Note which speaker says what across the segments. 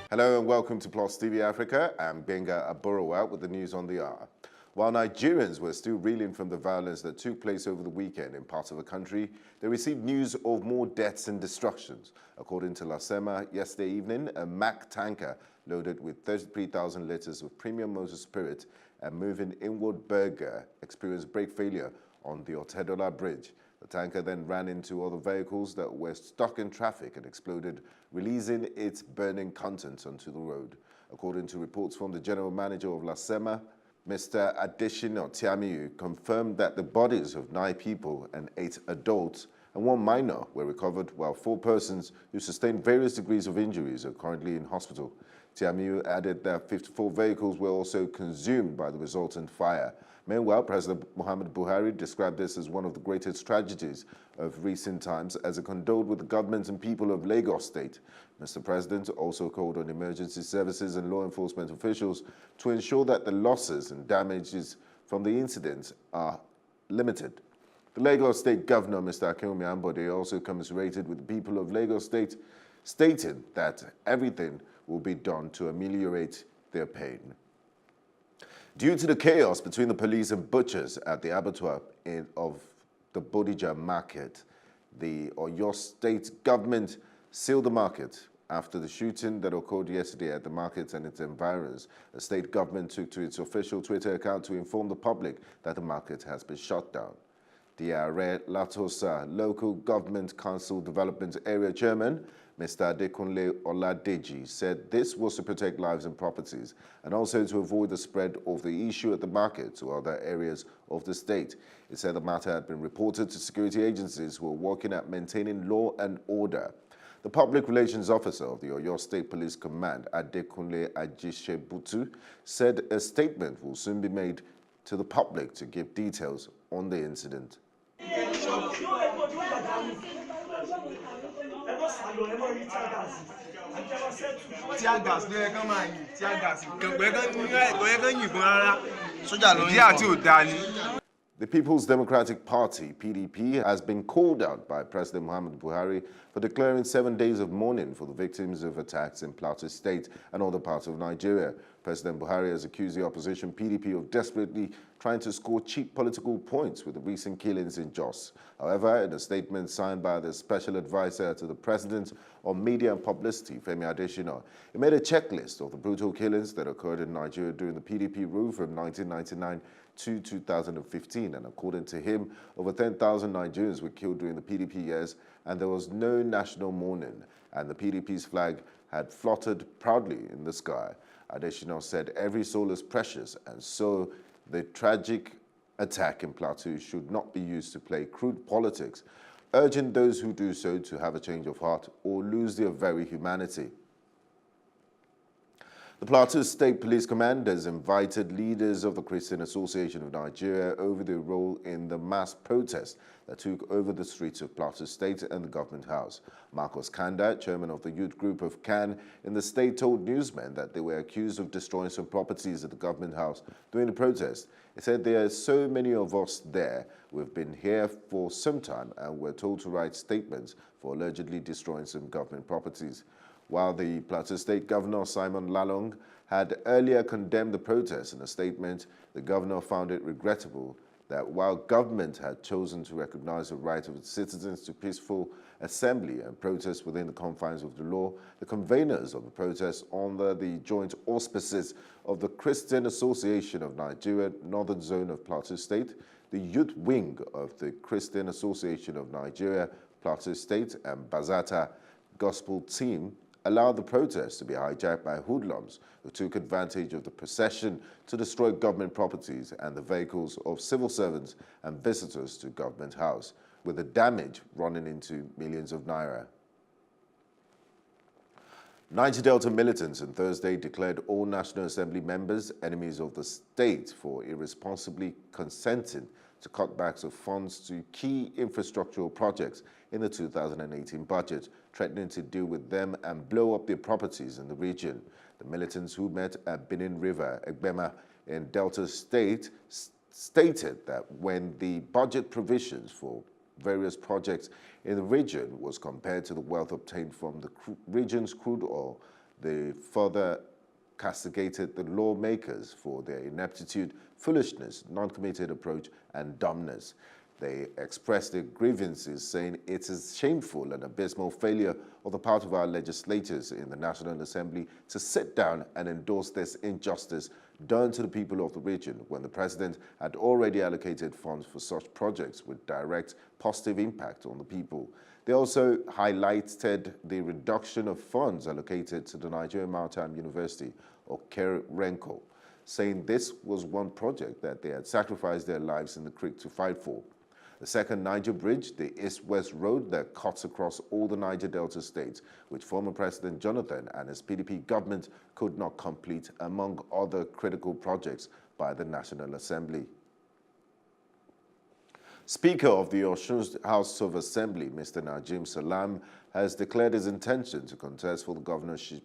Speaker 1: Hello and welcome to Plus TV Africa. I'm Benga Aborowa with the news on the hour. While Nigerians were still reeling from the violence that took place over the weekend in parts of the country, they received news of more deaths and destructions. According to Lasema, yesterday evening, a Mack tanker loaded with 33,000 litres of premium motor spirit and moving inward burger experienced brake failure on the Otedola Bridge. The tanker then ran into other vehicles that were stuck in traffic and exploded, releasing its burning contents onto the road. According to reports from the general manager of Lasema, Mr. Adeshina Tiamiu confirmed that the bodies of 9 people and 8 adults and 1 minor were recovered, while 4 persons who sustained various degrees of injuries are currently in hospital. Tiamiu added that 54 vehicles were also consumed by the resultant fire. Meanwhile, President Muhammadu Buhari described this as one of the greatest tragedies of recent times as he condoled with the government and people of Lagos State. Mr. President also called on emergency services and law enforcement officials to ensure that the losses and damages from the incident are limited. The Lagos State Governor, Mr. Akinwumi Ambode, also commiserated with the people of Lagos State, stating that everything will be done to ameliorate their pain. Due to the chaos between the police and butchers at the abattoir of the Bodija market, the Oyo State Government sealed the market after the shooting that occurred yesterday at the market and its environs. The state government took to its official Twitter account to inform the public that the market has been shut down. The Are Latosa Local Government Council Development Area Chairman, Mr. Adekunle Oladeji, said this was to protect lives and properties and also to avoid the spread of the issue at the market to other areas of the state. He said the matter had been reported to security agencies who are working at maintaining law and order. The public relations officer of the Oyo State Police Command, Adekunle Ajishebutu, said a statement will soon be made to the public to give details on the incident. The People's Democratic Party, PDP, has been called out by President Muhammadu Buhari for declaring 7 days of mourning for the victims of attacks in Plateau State and other parts of Nigeria. President Buhari has accused the opposition PDP of desperately trying to score cheap political points with the recent killings in Jos. However, in a statement signed by the special advisor to the president on media and publicity, Femi Adesina, he made a checklist of the brutal killings that occurred in Nigeria during the PDP rule from 1999 to 2015, and according to him, over 10,000 Nigerians were killed during the PDP years, and there was no national mourning, and the PDP's flag had fluttered proudly in the sky. Adesina said every soul is precious, and so the tragic attack in Plateau should not be used to play crude politics, urging those who do so to have a change of heart or lose their very humanity. The Plateau State Police Command has invited leaders of the Christian Association of Nigeria over their role in the mass protest that took over the streets of Plateau State and the Government House. Marcus Kanda, chairman of the youth group of CAN in the state, told newsmen that they were accused of destroying some properties at the Government House during the protest. He said, "There are so many of us there. We've been here for some time and we're told to write statements for allegedly destroying some government properties." While the Plateau State Governor, Simon Lalong, had earlier condemned the protest in a statement, the governor found it regrettable that while government had chosen to recognize the right of its citizens to peaceful assembly and protest within the confines of the law, the conveners of the protest under the joint auspices of the Christian Association of Nigeria, Northern Zone of Plateau State, the youth wing of the Christian Association of Nigeria, Plateau State, and Bazata Gospel Team, allowed the protest to be hijacked by hoodlums who took advantage of the procession to destroy government properties and the vehicles of civil servants and visitors to Government House, with the damage running into millions of naira. 90 Delta militants on Thursday declared all National Assembly members enemies of the state for irresponsibly consenting to cutbacks of funds to key infrastructural projects in the 2018 budget, threatening to deal with them and blow up their properties in the region. The militants who met at Benin River, Egbema, in Delta State, stated that when the budget provisions for various projects in the region was compared to the wealth obtained from the region's crude oil, They further castigated the lawmakers for their ineptitude, foolishness, non-committed approach, and dumbness. They expressed their grievances, saying it is shameful and abysmal failure on the part of our legislators in the National Assembly to sit down and endorse this injustice done to the people of the region when the president had already allocated funds for such projects with direct positive impact on the people. They also highlighted the reduction of funds allocated to the Nigerian Maritime University, or KERENCO, saying this was one project that they had sacrificed their lives in the creek to fight for. The second Niger Bridge, the East-West Road that cuts across all the Niger Delta states, which former President Jonathan and his PDP government could not complete, among other critical projects by the National Assembly. Speaker of the Osun House of Assembly, Mr. Najim Salam, has declared his intention to contest for the governorship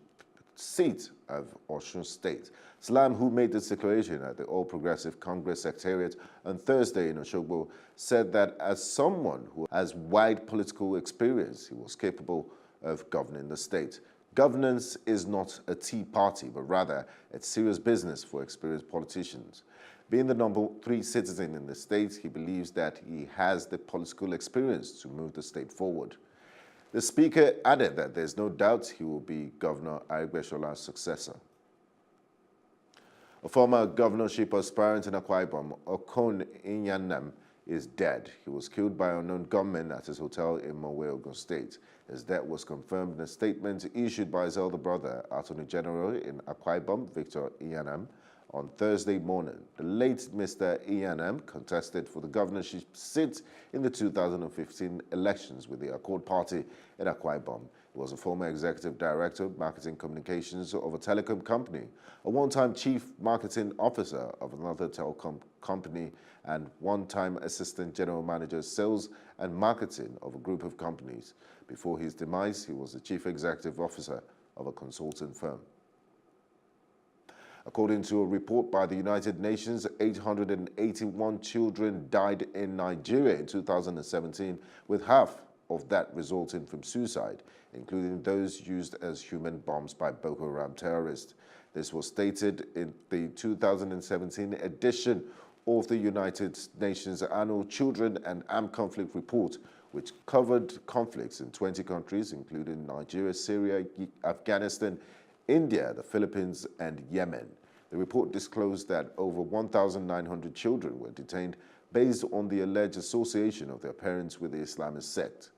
Speaker 1: seat of Osun State. Salam, who made this declaration at the All Progressive Congress Secretariat on Thursday in Osogbo, said that as someone who has wide political experience, he was capable of governing the state. Governance is not a tea party, but rather it's serious business for experienced politicians. Being the number 3 citizen in the state, he believes that he has the political experience to move the state forward. The speaker added that there's no doubt he will be Governor Aribeshola's successor. A former governorship aspirant in Akwa Ibom, Okon Inyanam, is dead. He was killed by unknown gunmen at his hotel in Mowe, Ogun State. His death was confirmed in a statement issued by his elder brother, Attorney General in Akwa Ibom, Victor Inyanam, on Thursday morning. The late Mr. Inyanam contested for the governorship seat in the 2015 elections with the Accord Party in Akwa Ibom. He was a former executive director of marketing communications of a telecom company, a one-time chief marketing officer of another telecom company, and one-time assistant general manager sales and marketing of a group of companies. Before his demise, he was the chief executive officer of a consulting firm. According to a report by the United Nations, 881 children died in Nigeria in 2017, with half of that resulting from suicide, including those used as human bombs by Boko Haram terrorists. This was stated in the 2017 edition of the United Nations Annual Children and Armed Conflict Report, which covered conflicts in 20 countries, including Nigeria, Syria, Afghanistan, India, the Philippines, and Yemen. The report disclosed that over 1,900 children were detained based on the alleged association of their parents with the Islamist sect.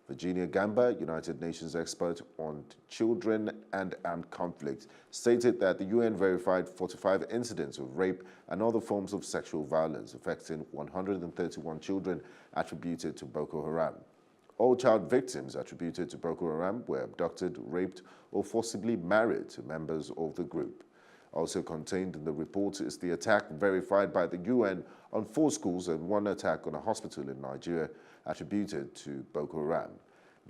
Speaker 1: Virginia Gamba, United Nations expert on children and armed conflict, stated that the UN verified 45 incidents of rape and other forms of sexual violence affecting 131 children attributed to Boko Haram. All child victims attributed to Boko Haram were abducted, raped, or forcibly married to members of the group. Also contained in the report is the attack verified by the UN on 4 schools and 1 attack on a hospital in Nigeria attributed to Boko Haram.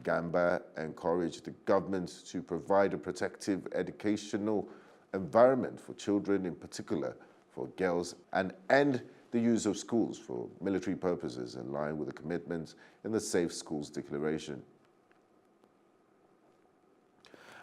Speaker 1: Gamba encouraged the government to provide a protective educational environment for children, in particular for girls, and end the use of schools for military purposes in line with the commitments in the Safe Schools Declaration.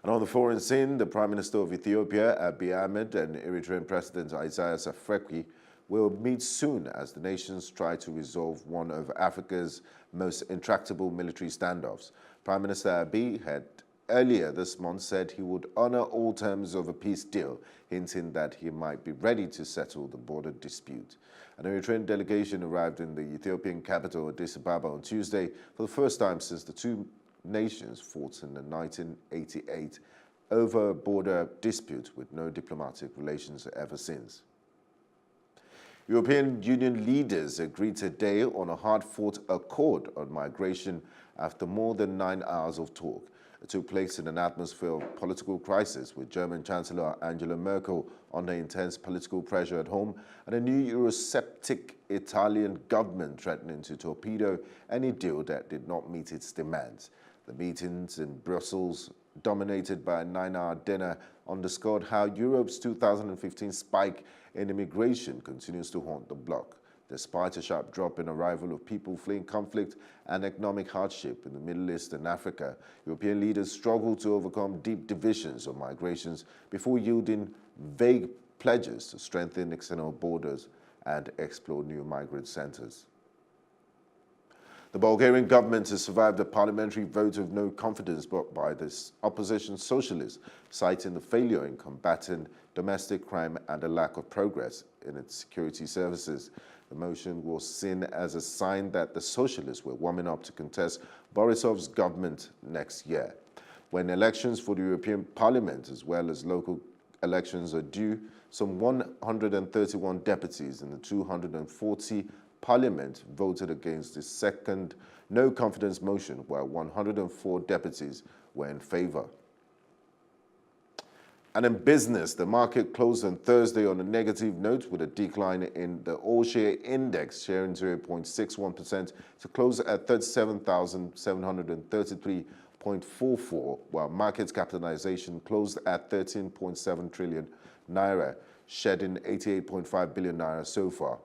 Speaker 1: And on the foreign scene, the Prime Minister of Ethiopia, Abiy Ahmed, and Eritrean President Isaias Afwerki will meet soon as the nations try to resolve one of Africa's most intractable military standoffs. Prime Minister Abiy had earlier this month said he would honor all terms of a peace deal, hinting that he might be ready to settle the border dispute. An Eritrean delegation arrived in the Ethiopian capital, Addis Ababa, on Tuesday for the first time since the two nations fought in 1988 over a border dispute with no diplomatic relations ever since. European Union leaders agreed today on a hard-fought accord on migration after more than 9 hours of talk. It took place in an atmosphere of political crisis, with German Chancellor Angela Merkel under intense political pressure at home and a new Eurosceptic Italian government threatening to torpedo any deal that did not meet its demands. The meetings in Brussels, dominated by a 9-hour dinner, underscored how Europe's 2015 spike in immigration continues to haunt the bloc. despite a sharp drop in arrival of people fleeing conflict and economic hardship in the Middle East and Africa. European leaders struggle to overcome deep divisions on migrations before yielding vague pledges to strengthen external borders and explore new migrant centers. The Bulgarian government has survived a parliamentary vote of no confidence brought by the opposition socialists, citing the failure in combating domestic crime and a lack of progress in its security services. The motion was seen as a sign that the socialists were warming up to contest Borisov's government next year. When elections for the European Parliament as well as local elections are due, some 131 deputies in the 240 Parliament voted against the second no-confidence motion, while 104 deputies were in favor. And in business, the market closed on Thursday on a negative note with a decline in the all-share index, sharing 0.61% to close at 37,733.44, while market capitalization closed at 13.7 trillion naira, shedding 88.5 billion naira so far.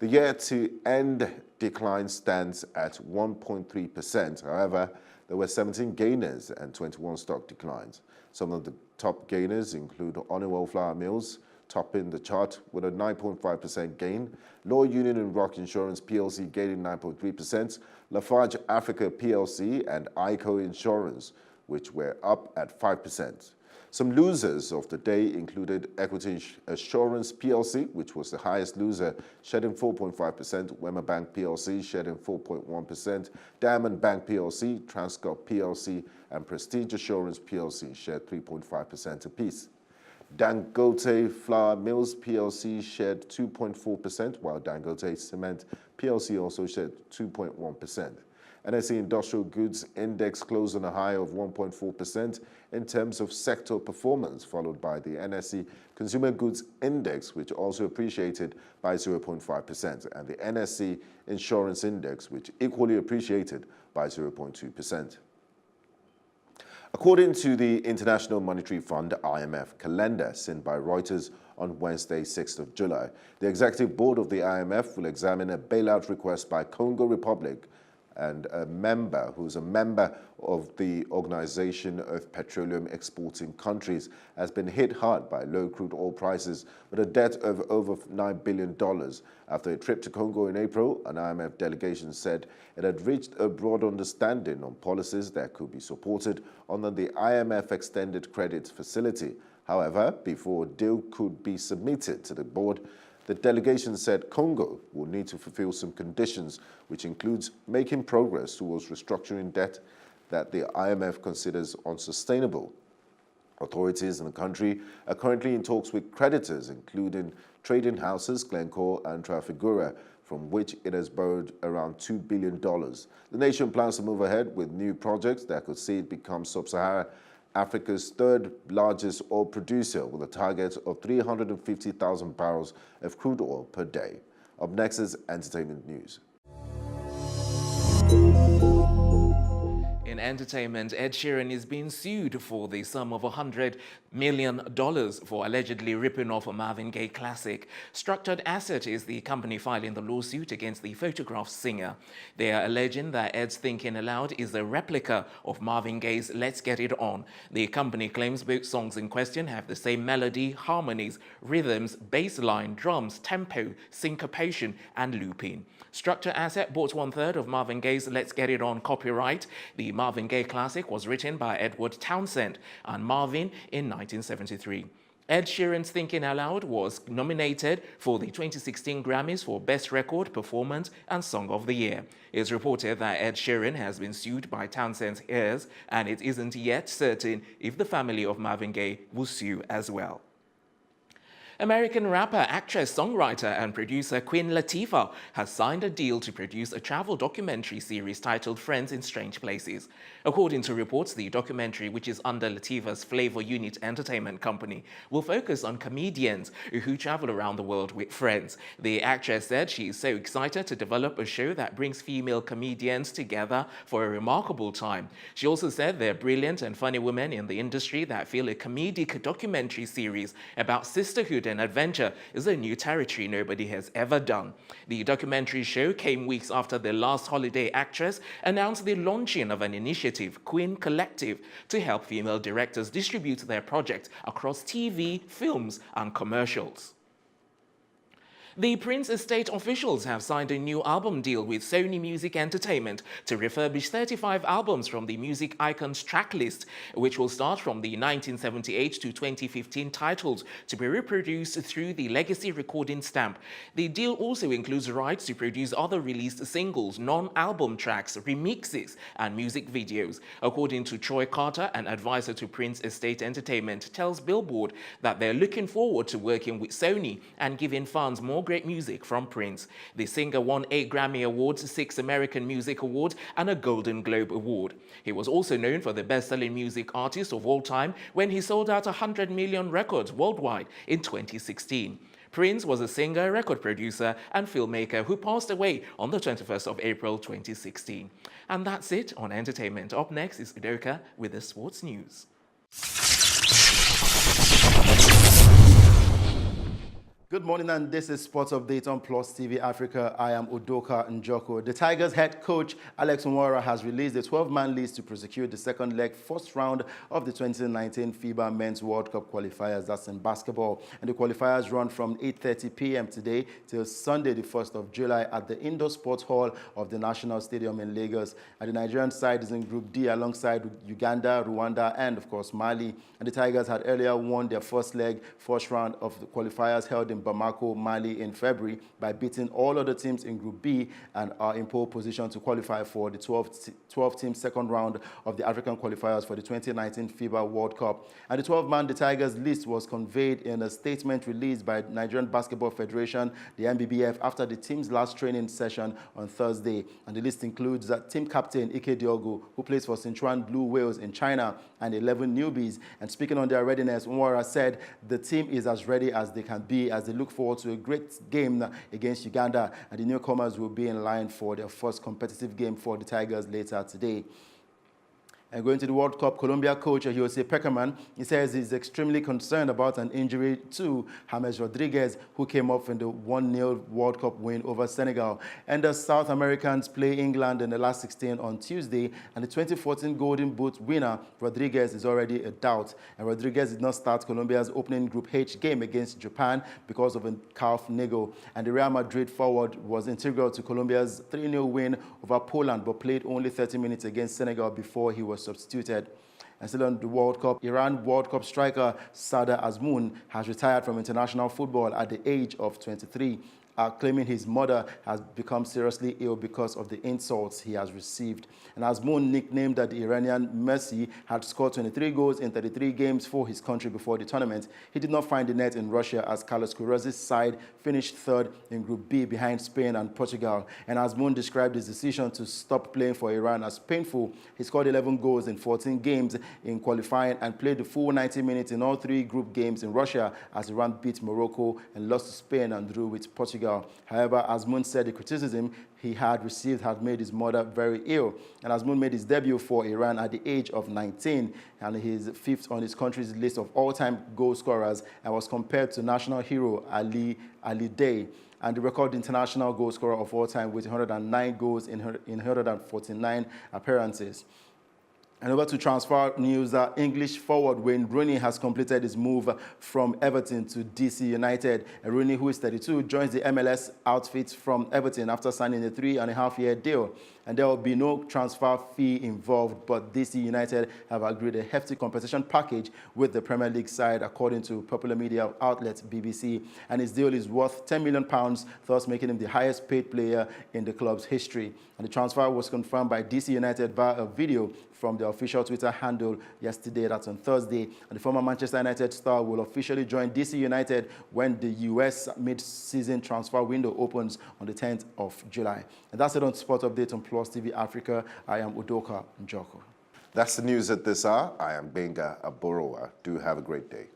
Speaker 1: The year-to-end decline stands at 1.3%. However, there were 17 gainers and 21 stock declines. Some of the top gainers include Honeywell Flour Mills, topping the chart with a 9.5% gain, Law Union and Rock Insurance PLC gaining 9.3%, Lafarge Africa PLC and ICO Insurance, which were up at 5%. Some losers of the day included Equity Assurance PLC, which was the highest loser, shedding 4.5%, Wema Bank PLC shedding 4.1%, Diamond Bank PLC, Transcorp PLC, and Prestige Assurance PLC shared 3.5% apiece. Dangote Flour Mills PLC shared 2.4%, while Dangote Cement PLC also shared 2.1%. NSE Industrial Goods Index closed on a high of 1.4% in terms of sector performance, followed by the NSE Consumer Goods Index, which also appreciated by 0.5%, and the NSE Insurance Index, which equally appreciated by 0.2%. According to the International Monetary Fund (IMF) calendar seen by Reuters on Wednesday, 6th of July, the executive board of the IMF will examine a bailout request by Congo Republic and who's a member of the Organization of Petroleum Exporting Countries, has been hit hard by low crude oil prices with a debt of over $9 billion. After a trip to Congo in April, an IMF delegation said it had reached a broad understanding on policies that could be supported under the IMF Extended Credit Facility. However, before a deal could be submitted to the board, the delegation said Congo will need to fulfill some conditions, which includes making progress towards restructuring debt that the IMF considers unsustainable. Authorities in the country are currently in talks with creditors, including trading houses Glencore and Trafigura, from which it has borrowed around $2 billion. The nation plans to move ahead with new projects that could see it become Sub-Saharan Africa's third largest oil producer, with a target of 350,000 barrels of crude oil per day. Up next is entertainment news.
Speaker 2: In entertainment, Ed Sheeran is being sued for the sum of $100 million for allegedly ripping off a Marvin Gaye classic. Structured Asset is the company filing the lawsuit against the Photograph singer. They are alleging that Ed's Thinking Aloud is a replica of Marvin Gaye's Let's Get It On. The company claims both songs in question have the same melody, harmonies, rhythms, bass line, drums, tempo, syncopation, and looping. Structured Asset bought 1/3 of Marvin Gaye's Let's Get It On copyright. The Marvin Gaye classic was written by Edward Townsend and Marvin in 1973. Ed Sheeran's Thinking Aloud was nominated for the 2016 Grammys for Best Record, Performance and Song of the Year. It's reported that Ed Sheeran has been sued by Townsend's heirs, and it isn't yet certain if the family of Marvin Gaye will sue as well. American rapper, actress, songwriter, and producer Queen Latifah has signed a deal to produce a travel documentary series titled Friends in Strange Places. According to reports, the documentary, which is under Latifah's Flavor Unit Entertainment Company, will focus on comedians who travel around the world with friends. The actress said she is so excited to develop a show that brings female comedians together for a remarkable time. She also said they're brilliant and funny women in the industry that feel a comedic documentary series about sisterhood and adventure is a new territory nobody has ever done. The documentary show came weeks after the last holiday actress announced the launching of an initiative, Queen Collective, to help female directors distribute their projects across TV, films, and commercials. The Prince Estate officials have signed a new album deal with Sony Music Entertainment to refurbish 35 albums from the music icon's tracklist, which will start from the 1978 to 2015 titles to be reproduced through the legacy recording stamp. The deal also includes rights to produce other released singles, non-album tracks, remixes, and music videos. According to Troy Carter, an advisor to Prince Estate Entertainment, tells Billboard that they're looking forward to working with Sony and giving fans more great music from Prince. The singer won 8 Grammy Awards, 6 American Music Awards, and a Golden Globe Award. He was also known for the best-selling music artist of all time when he sold out 100 million records worldwide in 2016. Prince was a singer, record producer, and filmmaker who passed away on the 21st of April 2016. And that's it on entertainment. Up next is Udoka with the sports news.
Speaker 3: Good morning, and this is Sports Update on Plus TV Africa. I am Udoka Njoko. The Tigers head coach Alex Nwora has released a 12-man list to prosecute the second leg first round of the 2019 FIBA Men's World Cup qualifiers. That's in basketball. And the qualifiers run from 8:30 p.m. today till Sunday, the 1st of July at the Indoor Sports Hall of the National Stadium in Lagos. And the Nigerian side is in Group D alongside Uganda, Rwanda, and of course Mali. And the Tigers had earlier won their first round of the qualifiers held in Bamako, Mali in February by beating all other teams in Group B and are in pole position to qualify for the 12-team second round of the African qualifiers for the 2019 FIBA World Cup. And the 12-man the Tigers list was conveyed in a statement released by Nigerian Basketball Federation, the NBBF, after the team's last training session on Thursday. And the list includes team captain Ike Diogo, who plays for Sichuan Blue Whales in China, and 11 newbies. And speaking on their readiness, Nwora said the team is as ready as they can be as they look forward to a great game against Uganda, and the newcomers will be in line for their first competitive game for the Tigers later today. And going to the World Cup, Colombia coach Jose Peckerman, he says he's extremely concerned about an injury to James Rodriguez, who came off in the 1-0 World Cup win over Senegal. And the South Americans play England in the last 16 on Tuesday, and the 2014 Golden Boot winner, Rodriguez, is already a doubt. And Rodriguez did not start Colombia's opening Group H game against Japan because of a calf niggle. And the Real Madrid forward was integral to Colombia's 3-0 win over Poland, but played only 30 minutes against Senegal before he was substituted. And still on the World Cup, Iran World Cup striker Sada Azmoun has retired from international football at the age of 23, claiming his mother has become seriously ill because of the insults he has received. And Azmoun, nicknamed the Iranian Messi, had scored 23 goals in 33 games for his country before the tournament. He did not find the net in Russia as Carlos Queiroz' side finished third in Group B behind Spain and Portugal. And Azmoun described his decision to stop playing for Iran as painful. He scored 11 goals in 14 games in qualifying and played the full 90 minutes in all 3 group games in Russia as Iran beat Morocco and lost to Spain and drew with Portugal. However, Azmoun said the criticism he had received had made his mother very ill. And Azmoun made his debut for Iran at the age of 19, and he's 5th on his country's list of all-time goal scorers, and was compared to national hero Ali Day, and the record international goal scorer of all time with 109 goals in 149 appearances. And over to transfer news, English forward Wayne Rooney has completed his move from Everton to DC United. And Rooney, who is 32, joins the MLS outfit from Everton after signing a 3.5-year deal. And there will be no transfer fee involved, but DC United have agreed a hefty compensation package with the Premier League side, according to popular media outlet BBC. And his deal is worth £10 million, thus making him the highest paid player in the club's history. And the transfer was confirmed by DC United via a video from the official Twitter handle yesterday, that's on Thursday. And the former Manchester United star will officially join DC United when the US mid-season transfer window opens on the 10th of July. And that's it on Sport Update on Plus TV Africa. I am Udoka Njoko.
Speaker 1: That's the news at this hour. I am Benga Aborowa. Do have a great day.